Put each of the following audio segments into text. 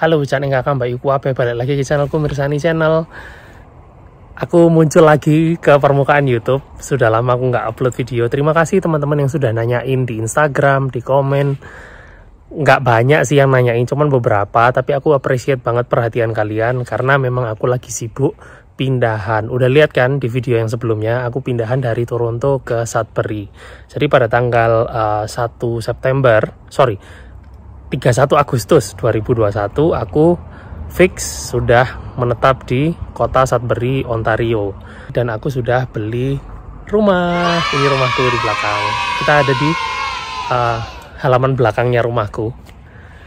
Halo, Cak Neng Kakak Mbak Yuku Abe, balik lagi ke channelku Mirsani Channel. Aku muncul lagi ke permukaan YouTube. Sudah lama aku nggak upload video. Terima kasih teman-teman yang sudah nanyain di Instagram, di komen. Nggak banyak sih yang nanyain, cuman beberapa. Tapi aku appreciate banget perhatian kalian karena memang aku lagi sibuk pindahan. Udah lihat kan di video yang sebelumnya, aku pindahan dari Toronto ke Sudbury. Jadi pada tanggal 31 Agustus 2021 aku fix sudah menetap di kota Sudbury, Ontario, dan aku sudah beli rumah. Ini rumahku di belakang. Kita ada di halaman belakangnya rumahku.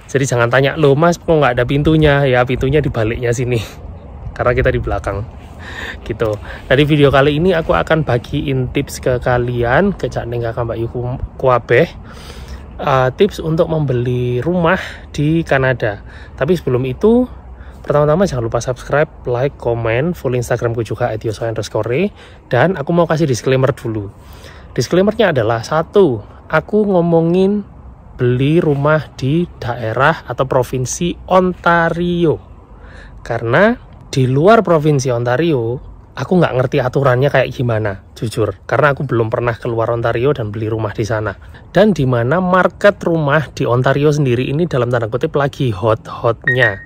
Jadi jangan tanya, loh mas kok nggak ada pintunya? Ya pintunya di baliknya sini karena kita di belakang gitu. Dari video kali ini aku akan bagiin tips ke kalian, ke Cak Neng Kakak Mbak Yuku Kuabeh, tips untuk membeli rumah di Kanada. Tapi sebelum itu, pertama-tama jangan lupa subscribe, like, komen, follow Instagramku juga @yoso_re. Dan aku mau kasih disclaimer dulu. Disclaimernya adalah, satu, aku ngomongin beli rumah di daerah atau provinsi Ontario, karena di luar provinsi Ontario aku nggak ngerti aturannya kayak gimana, jujur, karena aku belum pernah keluar Ontario dan beli rumah di sana. Dan di mana market rumah di Ontario sendiri ini dalam tanda kutip lagi hot-hotnya.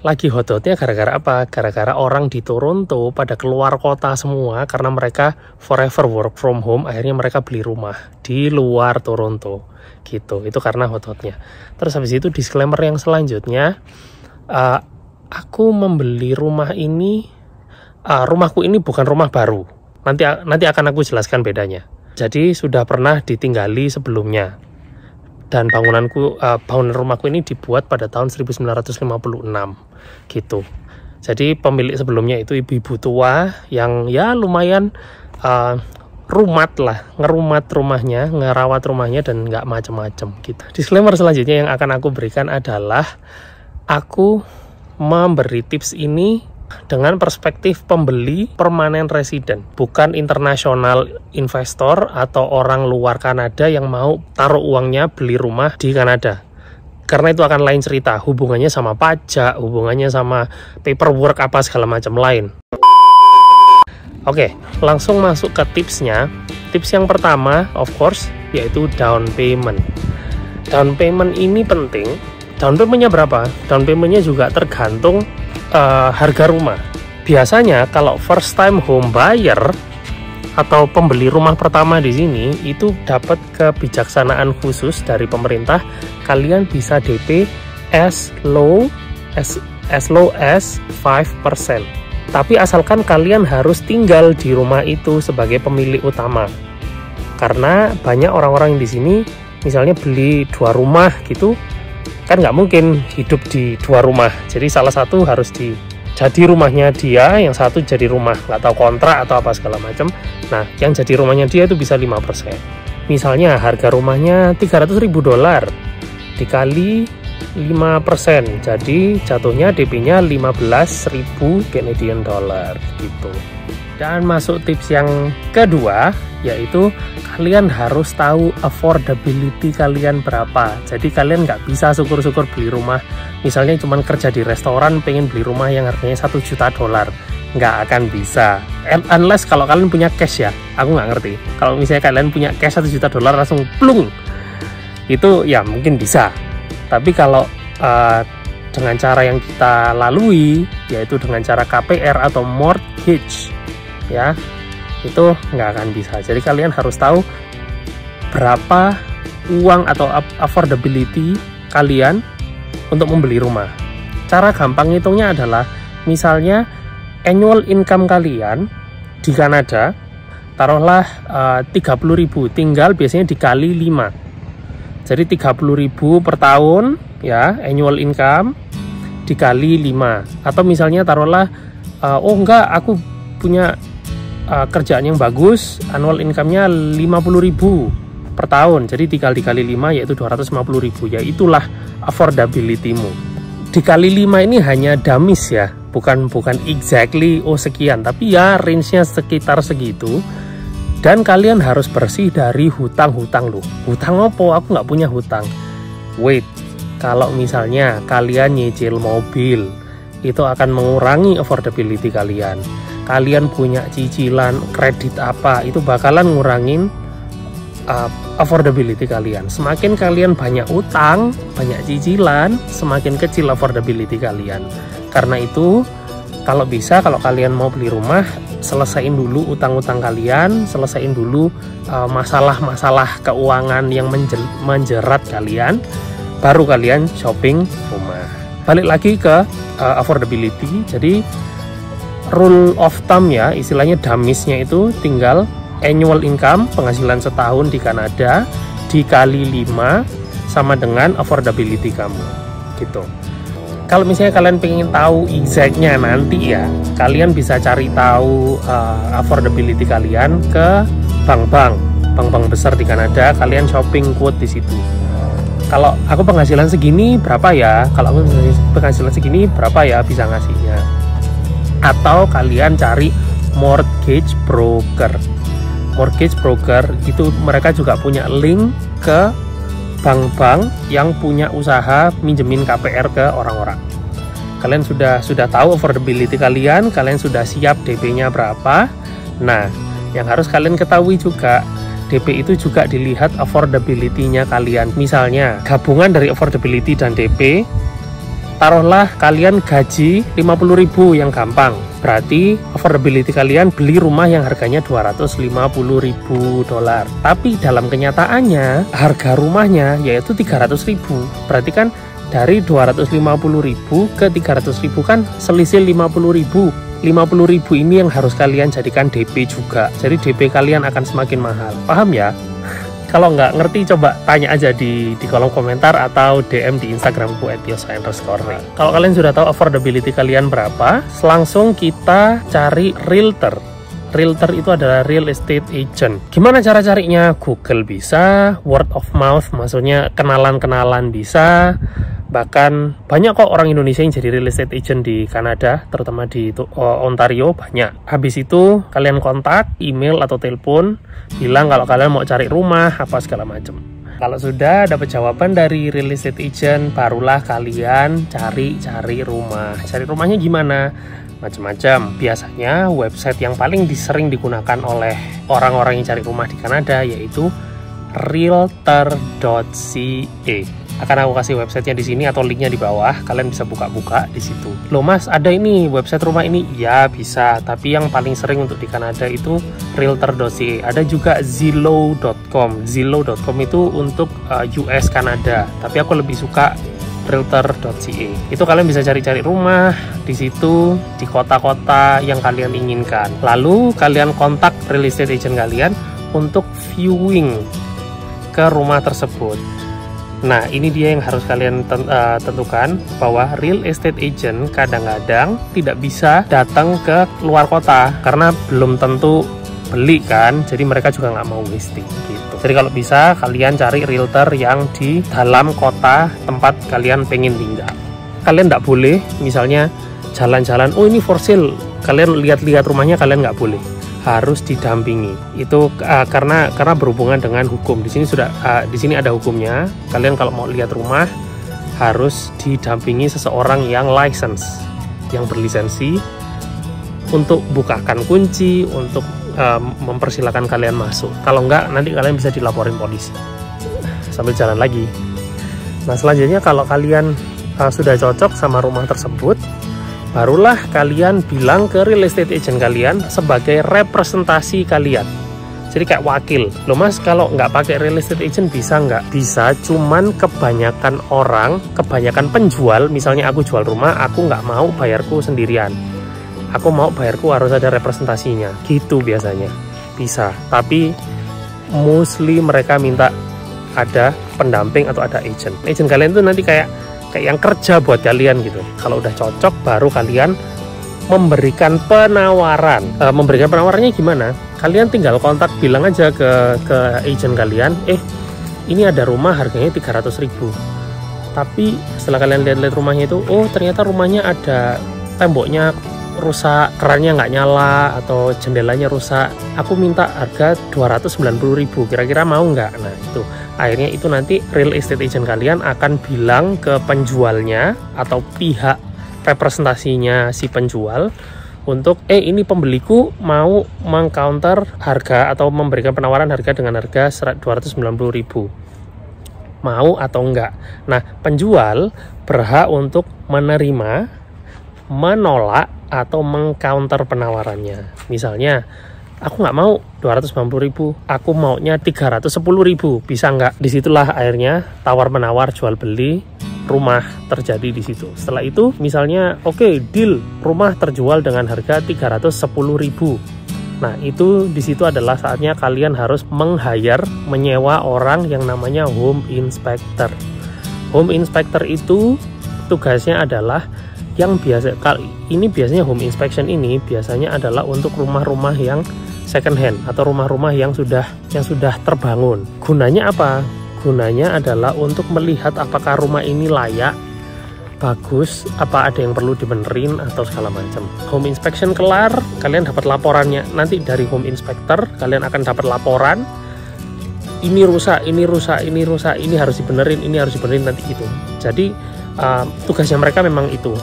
Lagi hot-hotnya gara-gara apa? Gara-gara orang di Toronto pada keluar kota semua karena mereka forever work from home, akhirnya mereka beli rumah di luar Toronto gitu. Itu karena hot-hotnya. Terus habis itu disclaimer yang selanjutnya, aku membeli rumah ini, rumahku ini bukan rumah baru. Nanti akan aku jelaskan bedanya. Jadi sudah pernah ditinggali sebelumnya. Dan bangunan rumahku ini dibuat pada tahun 1956 gitu. Jadi pemilik sebelumnya itu ibu-ibu tua yang ya lumayan ngerumat rumahnya, ngerawat rumahnya, dan nggak macem-macem gitu. Disclaimer selanjutnya yang akan aku berikan adalah, aku memberi tips ini dengan perspektif pembeli permanen resident, bukan internasional investor atau orang luar Kanada yang mau taruh uangnya beli rumah di Kanada. Karena itu akan lain cerita, hubungannya sama pajak, hubungannya sama paperwork apa segala macam lain. Oke, langsung masuk ke tipsnya. Tips yang pertama, of course, yaitu down payment. Down payment ini penting. Down paymentnya berapa? Down paymentnya juga tergantung harga rumah. Biasanya kalau first time home buyer atau pembeli rumah pertama di sini itu dapat kebijaksanaan khusus dari pemerintah. Kalian bisa DP as low as 5%. Tapi asalkan kalian harus tinggal di rumah itu sebagai pemilik utama. Karena banyak orang-orang di sini misalnya beli 2 rumah gitu, kan nggak mungkin hidup di 2 rumah. Jadi salah satu harus jadi rumahnya dia, yang satu jadi rumah, nggak tahu kontrak atau apa segala macam. Nah, yang jadi rumahnya dia itu bisa 5%. Misalnya harga rumahnya $300.000 dikali 5%, jadi jatuhnya DP-nya 15.000 Canadian dollar gitu. Dan masuk tips yang kedua, yaitu kalian harus tahu affordability kalian berapa. Jadi kalian nggak bisa syukur-syukur beli rumah, misalnya cuma kerja di restoran pengen beli rumah yang harganya $1 juta, nggak akan bisa. Unless kalau kalian punya cash ya, aku nggak ngerti. Kalau misalnya kalian punya cash $1 juta langsung plung, itu ya mungkin bisa. Tapi kalau dengan cara yang kita lalui, yaitu dengan cara KPR atau mortgage, ya itu nggak akan bisa. Jadi kalian harus tahu berapa uang atau affordability kalian untuk membeli rumah. Cara gampang hitungnya adalah, misalnya annual income kalian di Kanada taruhlah 30.000, tinggal biasanya dikali 5. Jadi 30.000 per tahun ya, annual income dikali 5. Atau misalnya taruhlah oh enggak, aku punya kerjaan yang bagus, annual income-nya 50.000 per tahun, jadi dikali 5 yaitu 250.000. ya itulah affordability-mu. Dikali 5 ini hanya damis ya, bukan exactly sekian, tapi ya range-nya sekitar segitu. Dan kalian harus bersih dari hutang-hutang loh. Hutang apa? Aku nggak punya hutang. Wait, kalau misalnya kalian nyicil mobil, itu akan mengurangi affordability kalian. Kalian punya cicilan kredit apa, itu bakalan ngurangin affordability kalian. Semakin kalian banyak utang, banyak cicilan, semakin kecil affordability kalian. Karena itu, kalau bisa, kalau kalian mau beli rumah, selesaiin dulu utang-utang kalian, selesaiin dulu masalah-masalah keuangan yang menjerat kalian, baru kalian shopping rumah. Balik lagi ke affordability. Jadi rule of thumb ya, istilahnya dummies-nya itu tinggal annual income, penghasilan setahun di Kanada, dikali 5 sama dengan affordability kamu gitu. Kalau misalnya kalian pengen tahu exactnya nanti ya, kalian bisa cari tahu affordability kalian ke bank-bank besar di Kanada. Kalian shopping quote di situ. Kalau aku penghasilan segini berapa ya? Kalau aku penghasilan segini berapa ya bisa ngasihnya? Atau kalian cari mortgage broker. Mortgage broker itu mereka juga punya link ke bank-bank yang punya usaha minjemin KPR ke orang-orang. Kalian sudah tahu affordability kalian sudah siap DP-nya berapa. Nah, yang harus kalian ketahui juga, DP itu juga dilihat affordability-nya kalian. Misalnya, gabungan dari affordability dan DP, taruhlah kalian gaji 50.000 yang gampang. Berarti affordability kalian beli rumah yang harganya $250.000. Tapi dalam kenyataannya harga rumahnya yaitu 300.000. Berarti kan dari 250.000 ke 300.000 kan selisih 50.000. 50.000 ini yang harus kalian jadikan DP juga. Jadi DP kalian akan semakin mahal. Paham ya? Kalau nggak ngerti coba tanya aja di kolom komentar atau DM di Instagramku @yosa_. Kalau kalian sudah tahu affordability kalian berapa, langsung kita cari realtor. Realtor itu adalah real estate agent. Gimana cara carinya? Google bisa, word of mouth, maksudnya kenalan-kenalan bisa. Bahkan banyak kok orang Indonesia yang jadi real estate agent di Kanada, terutama di Ontario banyak. Habis itu kalian kontak, email atau telepon, bilang kalau kalian mau cari rumah, apa segala macam. Kalau sudah dapat jawaban dari real estate agent, barulah kalian cari rumah. Cari rumahnya gimana? Macam-macam. Biasanya website yang paling sering digunakan oleh orang-orang yang cari rumah di Kanada yaitu realtor.ca. Akan aku kasih websitenya di sini atau linknya di bawah. Kalian bisa buka-buka di situ. Loh mas, ada ini website rumah ini? Ya bisa, tapi yang paling sering untuk di Kanada itu realtor.ca. Ada juga Zillow.com. Zillow.com itu untuk US Kanada. Tapi aku lebih suka realtor.ca. Itu kalian bisa cari-cari rumah di situ di kota-kota yang kalian inginkan. Lalu kalian kontak real estate agent kalian untuk viewing ke rumah tersebut. Nah, ini dia yang harus kalian tentukan, bahwa real estate agent kadang-kadang tidak bisa datang ke luar kota karena belum tentu beli kan, jadi mereka juga nggak mau wasting gitu. Jadi kalau bisa kalian cari realtor yang di dalam kota tempat kalian pengen tinggal. Kalian nggak boleh misalnya jalan-jalan, oh ini for sale, kalian lihat-lihat rumahnya, kalian nggak boleh. Harus didampingi. Itu karena berhubungan dengan hukum. Di sini ada hukumnya. Kalian kalau mau lihat rumah harus didampingi seseorang yang license, yang berlisensi untuk bukakan kunci, untuk mempersilahkan kalian masuk. Kalau enggak, nanti kalian bisa dilaporin polisi. Sambil jalan lagi. Nah, selanjutnya kalau kalian sudah cocok sama rumah tersebut, barulah kalian bilang ke real estate agent kalian sebagai representasi kalian. Jadi kayak wakil. Loh mas, kalau nggak pakai real estate agent bisa nggak? Bisa, cuman kebanyakan penjual, misalnya aku jual rumah, aku nggak mau bayarku sendirian. Aku mau bayarku harus ada representasinya. Gitu biasanya. Bisa, tapi mostly mereka minta ada pendamping atau ada agent. Agent kalian tuh nanti kayak yang kerja buat kalian gitu. Kalau udah cocok, baru kalian memberikan penawaran. Memberikan penawarannya gimana? Kalian tinggal kontak, bilang aja ke agent kalian, ini ada rumah harganya 300.000. Tapi setelah kalian lihat rumahnya itu, oh ternyata rumahnya ada temboknya rusak, kerannya nggak nyala atau jendelanya rusak, aku minta harga 290.000, kira-kira mau nggak? Nah itu akhirnya itu nanti real estate agent kalian akan bilang ke penjualnya atau pihak representasinya si penjual untuk ini pembeliku mau mengcounter harga atau memberikan penawaran harga dengan harga 290.000, mau atau enggak. Nah penjual berhak untuk menerima, menolak, atau mengcounter penawarannya. Misalnya aku nggak mau 290.000, aku maunya 310.000, bisa nggak? Disitulah akhirnya tawar menawar jual beli rumah terjadi di situ. Setelah itu misalnya oke, deal, rumah terjual dengan harga 310.000. Nah itu di situ adalah saatnya kalian harus menyewa orang yang namanya home inspector. Home inspector itu tugasnya adalah yang biasanya home inspection ini biasanya adalah untuk rumah-rumah yang second hand atau rumah-rumah yang sudah terbangun. Gunanya apa? Gunanya adalah untuk melihat apakah rumah ini layak, bagus, apa ada yang perlu dibenerin atau segala macam. Home inspection kelar, kalian dapat laporannya. Nanti dari home inspector kalian akan dapat laporan. Ini rusak, ini rusak, ini rusak, ini harus dibenerin, ini harus dibenerin nanti gitu. Jadi tugasnya mereka memang itu,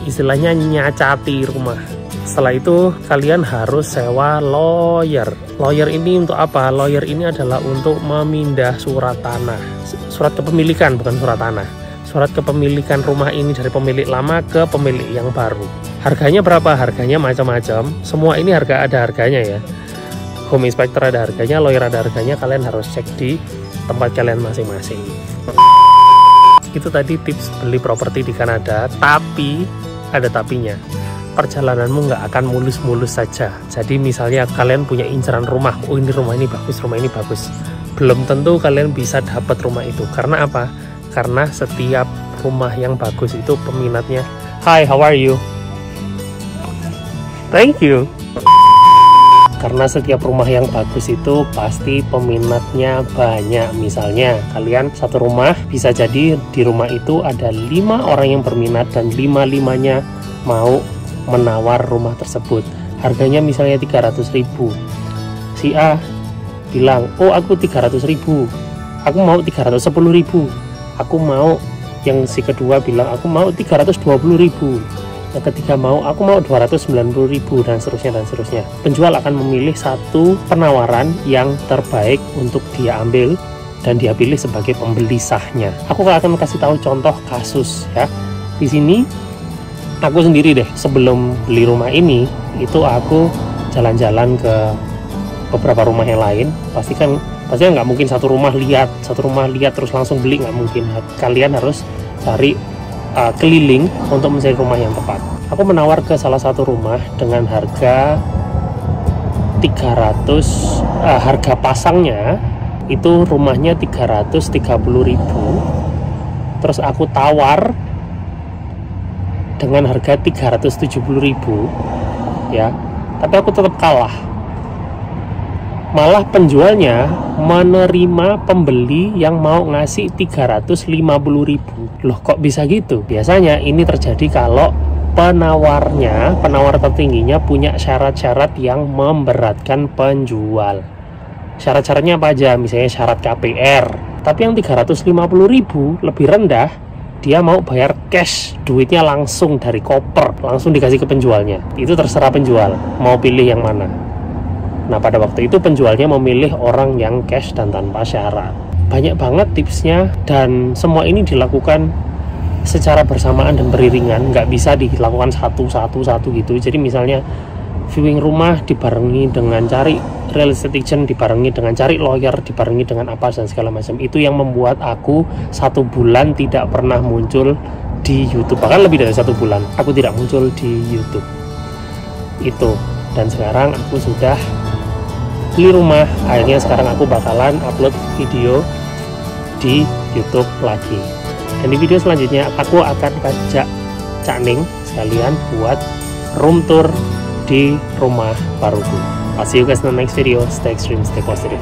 istilahnya nyacati rumah. Setelah itu kalian harus sewa lawyer. Lawyer ini untuk apa? Lawyer ini adalah untuk memindah surat tanah, surat kepemilikan, bukan surat tanah. Surat kepemilikan rumah ini dari pemilik lama ke pemilik yang baru. Harganya berapa? Harganya macam-macam. Semua ini ada harganya ya. Home inspector ada harganya, lawyer ada harganya. Kalian harus cek di tempat kalian masing-masing. Itu tadi tips beli properti di Kanada, tapi ada tapinya. Perjalananmu nggak akan mulus-mulus saja. Jadi misalnya kalian punya inceran rumah, oh ini rumah ini bagus, rumah ini bagus. Belum tentu kalian bisa dapat rumah itu. Karena apa? Karena setiap rumah yang bagus itu peminatnya. Hi, how are you? Thank you. Karena setiap rumah yang bagus itu pasti peminatnya banyak. Misalnya kalian satu rumah, bisa jadi di rumah itu ada 5 orang yang berminat dan 5-5-nya mau menawar rumah tersebut. Harganya misalnya 300.000. Si A bilang, oh aku 300.000, aku mau 310.000, aku mau. Yang si kedua bilang, aku mau 320.000. Yang ketiga mau, aku mau 290.000, dan seterusnya dan seterusnya. Penjual akan memilih satu penawaran yang terbaik untuk dia ambil dan dia pilih sebagai pembeli sahnya. Aku akan kasih tahu contoh kasus ya. Di sini aku sendiri deh, sebelum beli rumah ini itu aku jalan-jalan ke beberapa rumah yang lain. Pastinya nggak mungkin satu rumah lihat terus langsung beli, nggak mungkin. Kalian harus cari keliling untuk mencari rumah yang tepat. Aku menawar ke salah satu rumah dengan harga 300, harga pasangnya itu rumahnya 330.000. Terus aku tawar dengan harga 370.000 ya, tapi aku tetap kalah. Malah penjualnya menerima pembeli yang mau ngasih 350.000. Loh kok bisa gitu? Biasanya ini terjadi kalau penawar tertingginya punya syarat-syarat yang memberatkan penjual. Syarat-syaratnya apa aja? Misalnya syarat KPR. Tapi yang 350.000 lebih rendah, dia mau bayar cash, duitnya langsung dari koper, langsung dikasih ke penjualnya. Itu terserah penjual mau pilih yang mana. Nah pada waktu itu penjualnya memilih orang yang cash dan tanpa syarat. Banyak banget tipsnya, dan semua ini dilakukan secara bersamaan dan beriringan, nggak bisa dilakukan satu gitu. Jadi misalnya viewing rumah dibarengi dengan cari real estate agent, dibarengi dengan cari lawyer, dibarengi dengan apa dan segala macam. Itu yang membuat aku 1 bulan tidak pernah muncul di YouTube, bahkan lebih dari 1 bulan aku tidak muncul di YouTube itu. Dan sekarang aku sudah beli rumah, akhirnya sekarang aku bakalan upload video di YouTube lagi. Dan di video selanjutnya aku akan ajak Cak Ning sekalian buat room tour di rumah baruku. I'll see you guys in the next video. Stay extreme, stay positive.